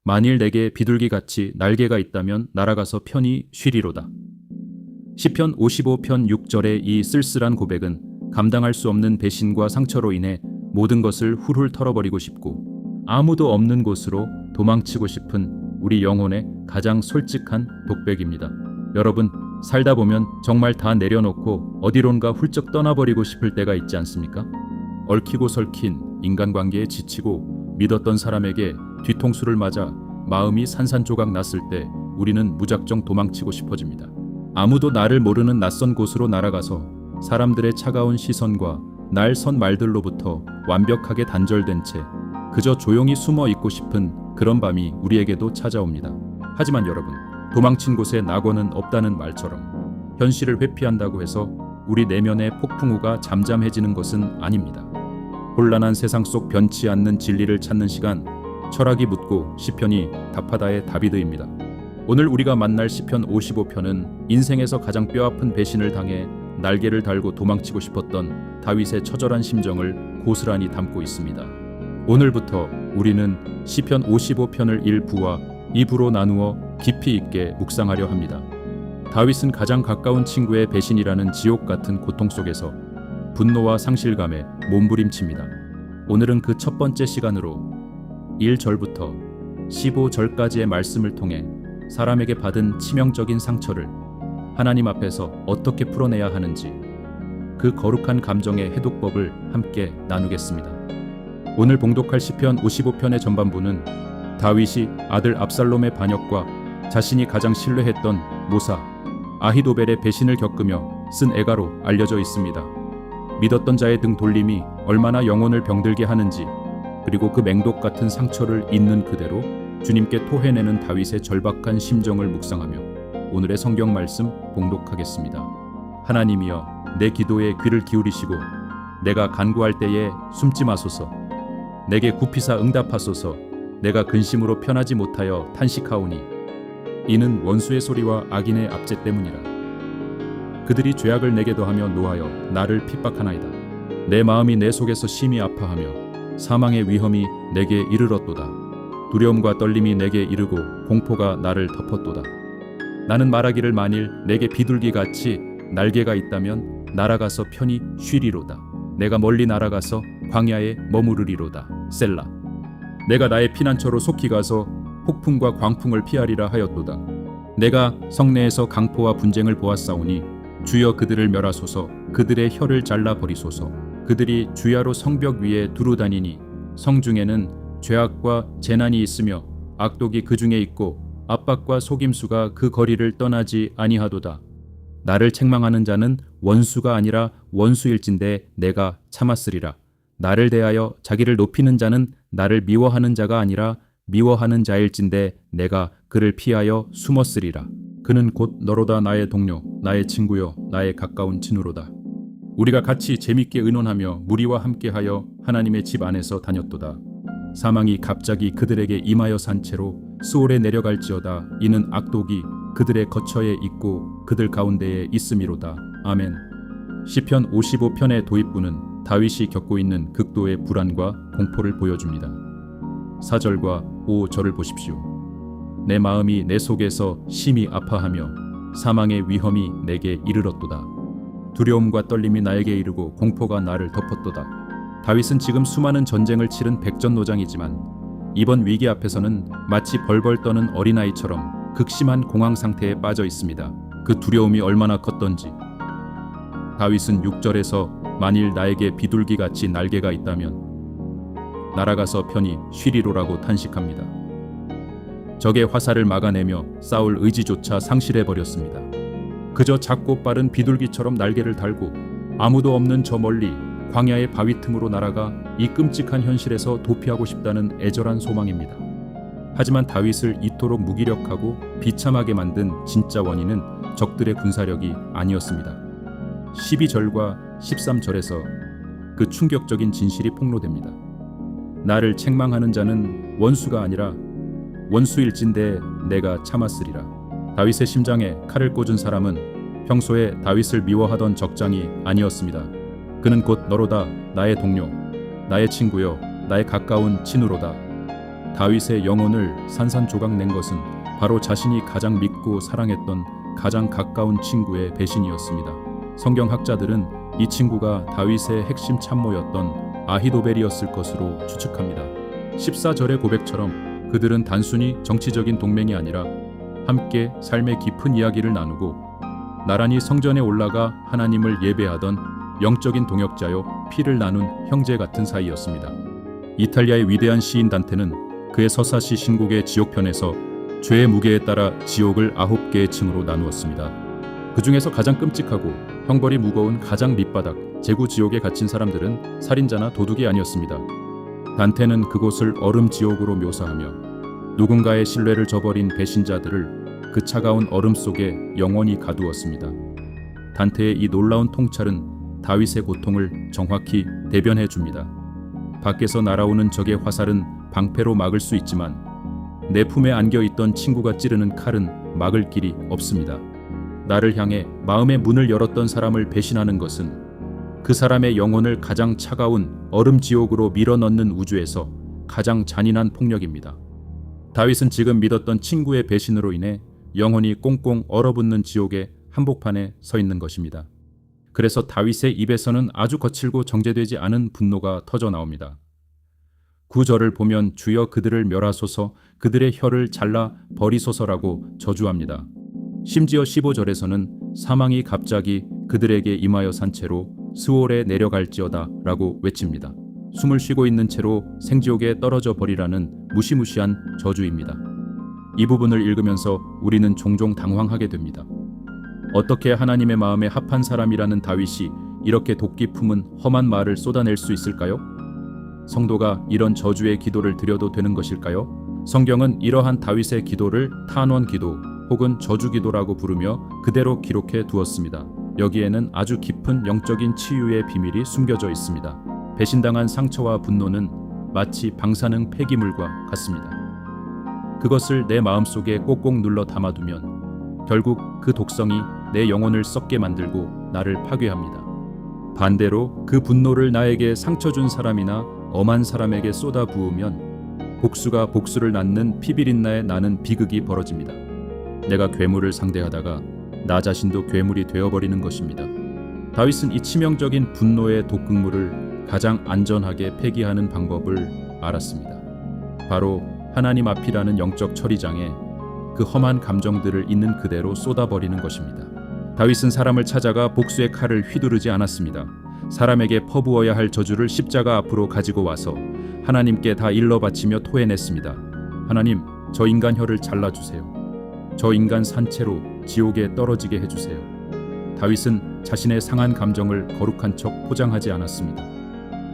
만일 내게 비둘기같이 날개가 있다면 날아가서 편히 쉬리로다. 시편 55편 6절의 이 쓸쓸한 고백은 감당할 수 없는 배신과 상처로 인해 모든 것을 훌훌 털어버리고 싶고 아무도 없는 곳으로 도망치고 싶은 우리 영혼의 가장 솔직한 독백입니다. 여러분, 살다 보면 정말 다 내려놓고 어디론가 훌쩍 떠나버리고 싶을 때가 있지 않습니까? 얽히고 설킨 인간관계에 지치고 믿었던 사람에게 뒤통수를 맞아 마음이 산산조각 났을 때 우리는 무작정 도망치고 싶어집니다. 아무도 나를 모르는 낯선 곳으로 날아가서 사람들의 차가운 시선과 날 선 말들로부터 완벽하게 단절된 채 그저 조용히 숨어 있고 싶은 그런 밤이 우리에게도 찾아옵니다. 하지만 여러분, 도망친 곳에 낙원은 없다는 말처럼 현실을 회피한다고 해서 우리 내면의 폭풍우가 잠잠해지는 것은 아닙니다. 혼란한 세상 속 변치 않는 진리를 찾는 시간, 철학이 묻고 시편이 답하다의 다비드입니다. 오늘 우리가 만날 시편 55편은 인생에서 가장 뼈아픈 배신을 당해 날개를 달고 도망치고 싶었던 다윗의 처절한 심정을 고스란히 담고 있습니다. 오늘부터 우리는 시편 55편을 1부와 2부로 나누어 깊이 있게 묵상하려 합니다. 다윗은 가장 가까운 친구의 배신이라는 지옥 같은 고통 속에서 분노와 상실감에 몸부림칩니다. 오늘은 그 첫 번째 시간으로 1절부터 15절까지의 말씀을 통해 사람에게 받은 치명적인 상처를 하나님 앞에서 어떻게 풀어내야 하는지 그 거룩한 감정의 해독법을 함께 나누겠습니다. 오늘 봉독할 시편 55편의 전반부는 다윗이 아들 압살롬의 반역과 자신이 가장 신뢰했던 모사 아히도벨의 배신을 겪으며 쓴 애가로 알려져 있습니다. 믿었던 자의 등 돌림이 얼마나 영혼을 병들게 하는지, 그리고 그 맹독 같은 상처를 있는 그대로 주님께 토해내는 다윗의 절박한 심정을 묵상하며 오늘의 성경 말씀 봉독하겠습니다. 하나님이여, 내 기도에 귀를 기울이시고 내가 간구할 때에 숨지 마소서. 내게 굽히사 응답하소서. 내가 근심으로 편하지 못하여 탄식하오니 이는 원수의 소리와 악인의 압제 때문이라. 그들이 죄악을 내게 더하며 노하여 나를 핍박하나이다. 내 마음이 내 속에서 심히 아파하며 사망의 위험이 내게 이르렀도다. 두려움과 떨림이 내게 이르고 공포가 나를 덮었도다. 나는 말하기를 만일 내게 비둘기같이 날개가 있다면 날아가서 편히 쉬리로다. 내가 멀리 날아가서 광야에 머무르리로다. 셀라. 내가 나의 피난처로 속히 가서 폭풍과 광풍을 피하리라 하였도다. 내가 성내에서 강포와 분쟁을 보았사오니 주여 그들을 멸하소서. 그들의 혀를 잘라 버리소서. 그들이 주야로 성벽 위에 두루 다니니 성중에는 죄악과 재난이 있으며 악독이 그 중에 있고 압박과 속임수가 그 거리를 떠나지 아니하도다. 나를 책망하는 자는 원수가 아니라 원수일진데 내가 참았으리라. 나를 대하여 자기를 높이는 자는 나를 미워하는 자가 아니라 미워하는 자일진데 내가 그를 피하여 숨었으리라. 그는 곧 너로다. 나의 동료, 나의 친구요, 나의 가까운 친구로다. 우리가 같이 재밌게 의논하며 무리와 함께하여 하나님의 집 안에서 다녔도다. 사망이 갑자기 그들에게 임하여 산 채로 스올에 내려갈지어다. 이는 악독이 그들의 거처에 있고 그들 가운데에 있음이로다. 아멘. 시편 55편의 도입부는 다윗이 겪고 있는 극도의 불안과 공포를 보여줍니다. 4절과 5절을 보십시오. 내 마음이 내 속에서 심히 아파하며 사망의 위험이 내게 이르렀도다. 두려움과 떨림이 나에게 이르고 공포가 나를 덮었도다. 다윗은 지금 수많은 전쟁을 치른 백전노장이지만 이번 위기 앞에서는 마치 벌벌 떠는 어린아이처럼 극심한 공황 상태에 빠져 있습니다. 그 두려움이 얼마나 컸던지. 다윗은 6절에서 만일 나에게 비둘기같이 날개가 있다면 날아가서 편히 쉬리로라고 탄식합니다. 적의 화살을 막아내며 싸울 의지조차 상실해버렸습니다. 그저 작고 빠른 비둘기처럼 날개를 달고 아무도 없는 저 멀리 광야의 바위 틈으로 날아가 이 끔찍한 현실에서 도피하고 싶다는 애절한 소망입니다. 하지만 다윗을 이토록 무기력하고 비참하게 만든 진짜 원인은 적들의 군사력이 아니었습니다. 12절과 13절에서 그 충격적인 진실이 폭로됩니다. 나를 책망하는 자는 원수가 아니라 원수일진데 내가 참았으리라. 다윗의 심장에 칼을 꽂은 사람은 평소에 다윗을 미워하던 적장이 아니었습니다. 그는 곧 너로다. 나의 동료, 나의 친구요, 나의 가까운 친우로다. 다윗의 영혼을 산산조각 낸 것은 바로 자신이 가장 믿고 사랑했던 가장 가까운 친구의 배신이었습니다. 성경학자들은 이 친구가 다윗의 핵심 참모였던 아히도벨이었을 것으로 추측합니다. 14절의 고백처럼 그들은 단순히 정치적인 동맹이 아니라 함께 삶의 깊은 이야기를 나누고 나란히 성전에 올라가 하나님을 예배하던 영적인 동역자요 피를 나눈 형제 같은 사이였습니다. 이탈리아의 위대한 시인 단테는 그의 서사시 신곡의 지옥편에서 죄의 무게에 따라 지옥을 9개의 층으로 나누었습니다. 그 중에서 가장 끔찍하고 형벌이 무거운 가장 밑바닥 제구 지옥에 갇힌 사람들은 살인자나 도둑이 아니었습니다. 단테는 그곳을 얼음 지옥으로 묘사하며 누군가의 신뢰를 저버린 배신자들을 그 차가운 얼음 속에 영원히 가두었습니다. 단테의 이 놀라운 통찰은 다윗의 고통을 정확히 대변해 줍니다. 밖에서 날아오는 적의 화살은 방패로 막을 수 있지만 내 품에 안겨있던 친구가 찌르는 칼은 막을 길이 없습니다. 나를 향해 마음의 문을 열었던 사람을 배신하는 것은 그 사람의 영혼을 가장 차가운 얼음 지옥으로 밀어넣는 우주에서 가장 잔인한 폭력입니다. 다윗은 지금 믿었던 친구의 배신으로 인해 영혼이 꽁꽁 얼어붙는 지옥의 한복판에 서 있는 것입니다. 그래서 다윗의 입에서는 아주 거칠고 정제되지 않은 분노가 터져 나옵니다. 9절을 보면 주여 그들을 멸하소서 그들의 혀를 잘라 버리소서라고 저주합니다. 심지어 15절에서는 사망이 갑자기 그들에게 임하여 산 채로 스올에 내려갈지어다 라고 외칩니다. 숨을 쉬고 있는 채로 생지옥에 떨어져 버리라는 무시무시한 저주입니다. 이 부분을 읽으면서 우리는 종종 당황하게 됩니다. 어떻게 하나님의 마음에 합한 사람이라는 다윗이 이렇게 도끼 품은 험한 말을 쏟아낼 수 있을까요? 성도가 이런 저주의 기도를 드려도 되는 것일까요? 성경은 이러한 다윗의 기도를 탄원 기도 혹은 저주 기도라고 부르며 그대로 기록해 두었습니다. 여기에는 아주 깊은 영적인 치유의 비밀이 숨겨져 있습니다. 배신당한 상처와 분노는 마치 방사능 폐기물과 같습니다. 그것을 내 마음속에 꼭꼭 눌러 담아두면 결국 그 독성이 내 영혼을 썩게 만들고 나를 파괴합니다. 반대로 그 분노를 나에게 상처 준 사람이나 엄한 사람에게 쏟아 부으면 복수가 복수를 낳는 피비린나에 나는 비극이 벌어집니다. 내가 괴물을 상대하다가 나 자신도 괴물이 되어버리는 것입니다. 다윗은 이 치명적인 분노의 독극물을 가장 안전하게 폐기하는 방법을 알았습니다. 바로 하나님 앞이라는 영적 처리장에 그 험한 감정들을 있는 그대로 쏟아버리는 것입니다. 다윗은 사람을 찾아가 복수의 칼을 휘두르지 않았습니다. 사람에게 퍼부어야 할 저주를 십자가 앞으로 가지고 와서 하나님께 다 일러 바치며 토해냈습니다. 하나님, 저 인간 혀를 잘라주세요. 저 인간 산채로 지옥에 떨어지게 해주세요. 다윗은 자신의 상한 감정을 거룩한 척 포장하지 않았습니다.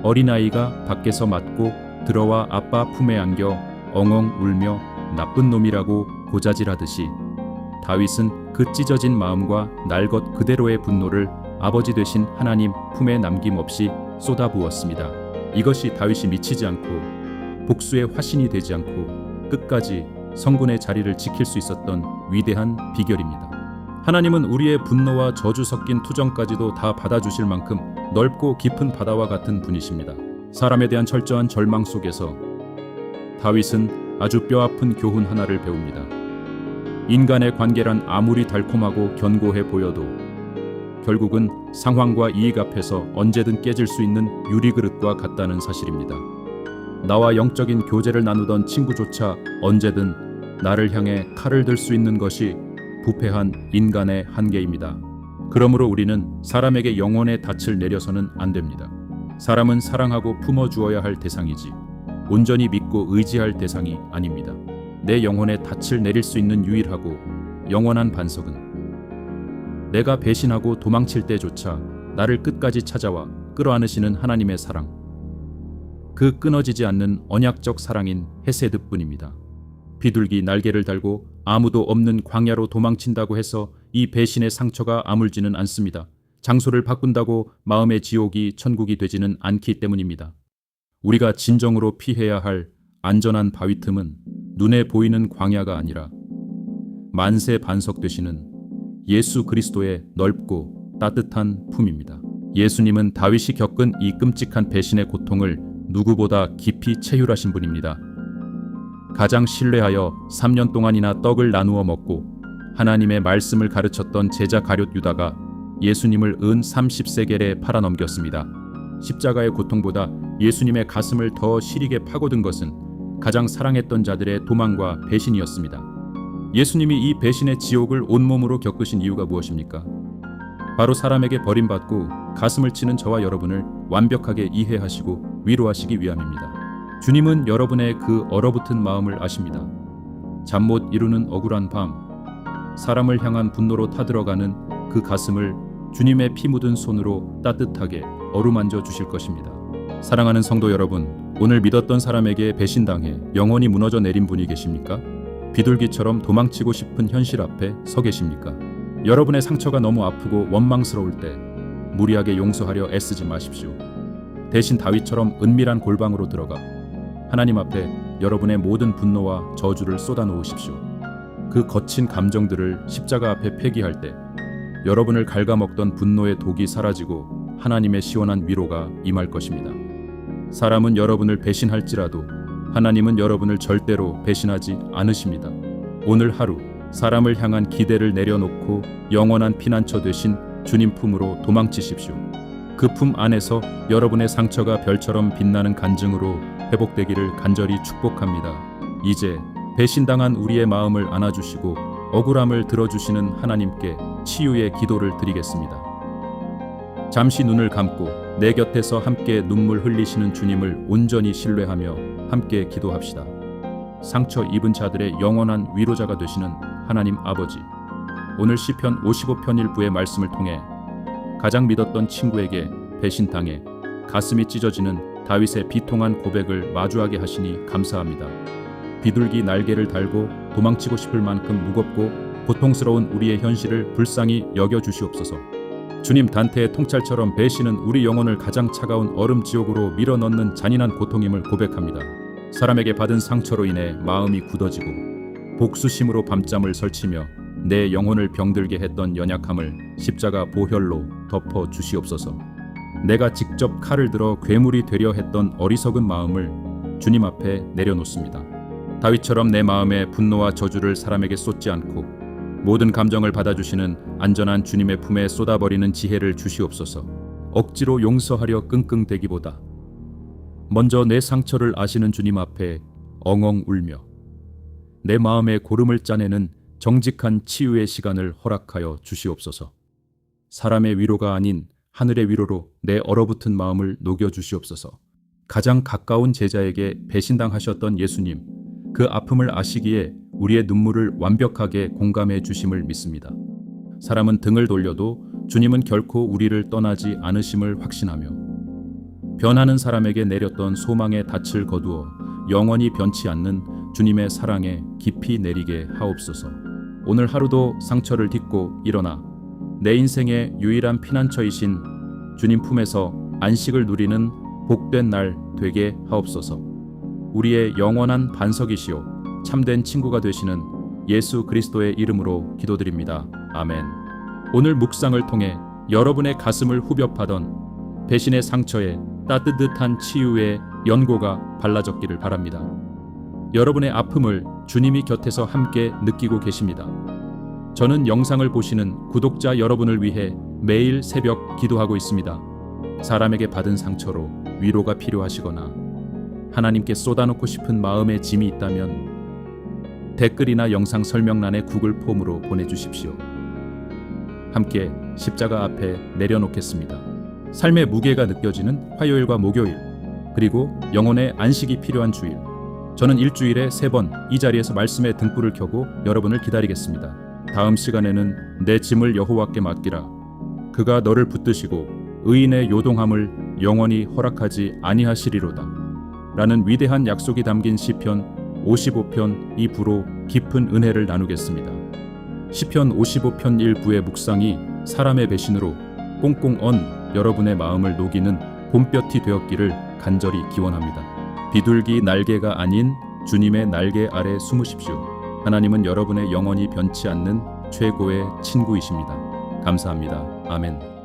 어린아이가 밖에서 맞고 들어와 아빠 품에 안겨 엉엉 울며 나쁜 놈이라고 고자질하듯이 다윗은 그 찢어진 마음과 날 것 그대로의 분노를 아버지 되신 하나님 품에 남김없이 쏟아부었습니다. 이것이 다윗이 미치지 않고 복수의 화신이 되지 않고 끝까지 성군의 자리를 지킬 수 있었던 위대한 비결입니다. 하나님은 우리의 분노와 저주 섞인 투정까지도 다 받아주실 만큼 넓고 깊은 바다와 같은 분이십니다. 사람에 대한 철저한 절망 속에서 다윗은 아주 뼈아픈 교훈 하나를 배웁니다. 인간의 관계란 아무리 달콤하고 견고해 보여도 결국은 상황과 이익 앞에서 언제든 깨질 수 있는 유리그릇과 같다는 사실입니다. 나와 영적인 교제를 나누던 친구조차 언제든 나를 향해 칼을 들 수 있는 것이 부패한 인간의 한계입니다. 그러므로 우리는 사람에게 영혼의 닻을 내려서는 안 됩니다. 사람은 사랑하고 품어주어야 할 대상이지 온전히 믿고 의지할 대상이 아닙니다. 내 영혼의 닻을 내릴 수 있는 유일하고 영원한 반석은 내가 배신하고 도망칠 때조차 나를 끝까지 찾아와 끌어안으시는 하나님의 사랑, 그 끊어지지 않는 언약적 사랑인 헤세드뿐입니다. 비둘기 날개를 달고 아무도 없는 광야로 도망친다고 해서 이 배신의 상처가 아물지는 않습니다. 장소를 바꾼다고 마음의 지옥이 천국이 되지는 않기 때문입니다. 우리가 진정으로 피해야 할 안전한 바위 틈은 눈에 보이는 광야가 아니라 만세 반석 되시는 예수 그리스도의 넓고 따뜻한 품입니다. 예수님은 다윗이 겪은 이 끔찍한 배신의 고통을 누구보다 깊이 체휼하신 분입니다. 가장 신뢰하여 3년 동안이나 떡을 나누어 먹고 하나님의 말씀을 가르쳤던 제자 가룟 유다가 예수님을 은 30세겔에 팔아넘겼습니다. 십자가의 고통보다 예수님의 가슴을 더 시리게 파고든 것은 가장 사랑했던 자들의 도망과 배신이었습니다. 예수님이 이 배신의 지옥을 온몸으로 겪으신 이유가 무엇입니까? 바로 사람에게 버림받고 가슴을 치는 저와 여러분을 완벽하게 이해하시고 위로하시기 위함입니다. 주님은 여러분의 그 얼어붙은 마음을 아십니다. 잠 못 이루는 억울한 밤, 사람을 향한 분노로 타들어가는 그 가슴을 주님의 피 묻은 손으로 따뜻하게 어루만져 주실 것입니다. 사랑하는 성도 여러분, 오늘 믿었던 사람에게 배신당해 영혼이 무너져 내린 분이 계십니까? 비둘기처럼 도망치고 싶은 현실 앞에 서 계십니까? 여러분의 상처가 너무 아프고 원망스러울 때 무리하게 용서하려 애쓰지 마십시오. 대신 다윗처럼 은밀한 골방으로 들어가 하나님 앞에 여러분의 모든 분노와 저주를 쏟아놓으십시오. 그 거친 감정들을 십자가 앞에 폐기할 때 여러분을 갉아먹던 분노의 독이 사라지고 하나님의 시원한 위로가 임할 것입니다. 사람은 여러분을 배신할지라도 하나님은 여러분을 절대로 배신하지 않으십니다. 오늘 하루 사람을 향한 기대를 내려놓고 영원한 피난처 되신 주님 품으로 도망치십시오. 그 품 안에서 여러분의 상처가 별처럼 빛나는 간증으로 회복되기를 간절히 축복합니다. 이제 배신당한 우리의 마음을 안아주시고 억울함을 들어주시는 하나님께 치유의 기도를 드리겠습니다. 잠시 눈을 감고 내 곁에서 함께 눈물 흘리시는 주님을 온전히 신뢰하며 함께 기도합시다. 상처 입은 자들의 영원한 위로자가 되시는 하나님 아버지, 오늘 시편 55편 1부의 말씀을 통해 가장 믿었던 친구에게 배신당해 가슴이 찢어지는 다윗의 비통한 고백을 마주하게 하시니 감사합니다. 비둘기 날개를 달고 도망치고 싶을 만큼 무겁고 고통스러운 우리의 현실을 불쌍히 여겨주시옵소서. 주님, 단테의 통찰처럼 배신은 우리 영혼을 가장 차가운 얼음 지옥으로 밀어넣는 잔인한 고통임을 고백합니다. 사람에게 받은 상처로 인해 마음이 굳어지고 복수심으로 밤잠을 설치며 내 영혼을 병들게 했던 연약함을 십자가 보혈로 덮어 주시옵소서. 내가 직접 칼을 들어 괴물이 되려 했던 어리석은 마음을 주님 앞에 내려놓습니다. 다윗처럼 내 마음의 분노와 저주를 사람에게 쏟지 않고 모든 감정을 받아주시는 안전한 주님의 품에 쏟아버리는 지혜를 주시옵소서. 억지로 용서하려 끙끙대기보다 먼저 내 상처를 아시는 주님 앞에 엉엉 울며 내 마음의 고름을 짜내는 정직한 치유의 시간을 허락하여 주시옵소서. 사람의 위로가 아닌 하늘의 위로로 내 얼어붙은 마음을 녹여주시옵소서. 가장 가까운 제자에게 배신당하셨던 예수님, 그 아픔을 아시기에 우리의 눈물을 완벽하게 공감해 주심을 믿습니다. 사람은 등을 돌려도 주님은 결코 우리를 떠나지 않으심을 확신하며 변하는 사람에게 내렸던 소망의 닻을 거두어 영원히 변치 않는 주님의 사랑에 깊이 내리게 하옵소서. 오늘 하루도 상처를 딛고 일어나 내 인생의 유일한 피난처이신 주님 품에서 안식을 누리는 복된 날 되게 하옵소서. 우리의 영원한 반석이시오 참된 친구가 되시는 예수 그리스도의 이름으로 기도드립니다. 아멘. 오늘 묵상을 통해 여러분의 가슴을 후벼 파던 배신의 상처에 따뜻한 치유의 연고가 발라졌기를 바랍니다. 여러분의 아픔을 주님이 곁에서 함께 느끼고 계십니다. 저는 영상을 보시는 구독자 여러분을 위해 매일 새벽 기도하고 있습니다. 사람에게 받은 상처로 위로가 필요하시거나 하나님께 쏟아놓고 싶은 마음의 짐이 있다면 댓글이나 영상 설명란에 구글 폼으로 보내주십시오. 함께 십자가 앞에 내려놓겠습니다. 삶의 무게가 느껴지는 화요일과 목요일, 그리고 영혼의 안식이 필요한 주일, 저는 일주일에 3번 이 자리에서 말씀의 등불을 켜고 여러분을 기다리겠습니다. 다음 시간에는 내 짐을 여호와께 맡기라. 그가 너를 붙드시고 의인의 요동함을 영원히 허락하지 아니하시리로다. 라는 위대한 약속이 담긴 시편 55편 2부로 깊은 은혜를 나누겠습니다. 시편 55편 1부의 묵상이 사람의 배신으로 꽁꽁 언 여러분의 마음을 녹이는 봄볕이 되었기를 간절히 기원합니다. 비둘기 날개가 아닌 주님의 날개 아래 숨으십시오. 하나님은 여러분의 영원히 변치 않는 최고의 친구이십니다. 감사합니다. 아멘.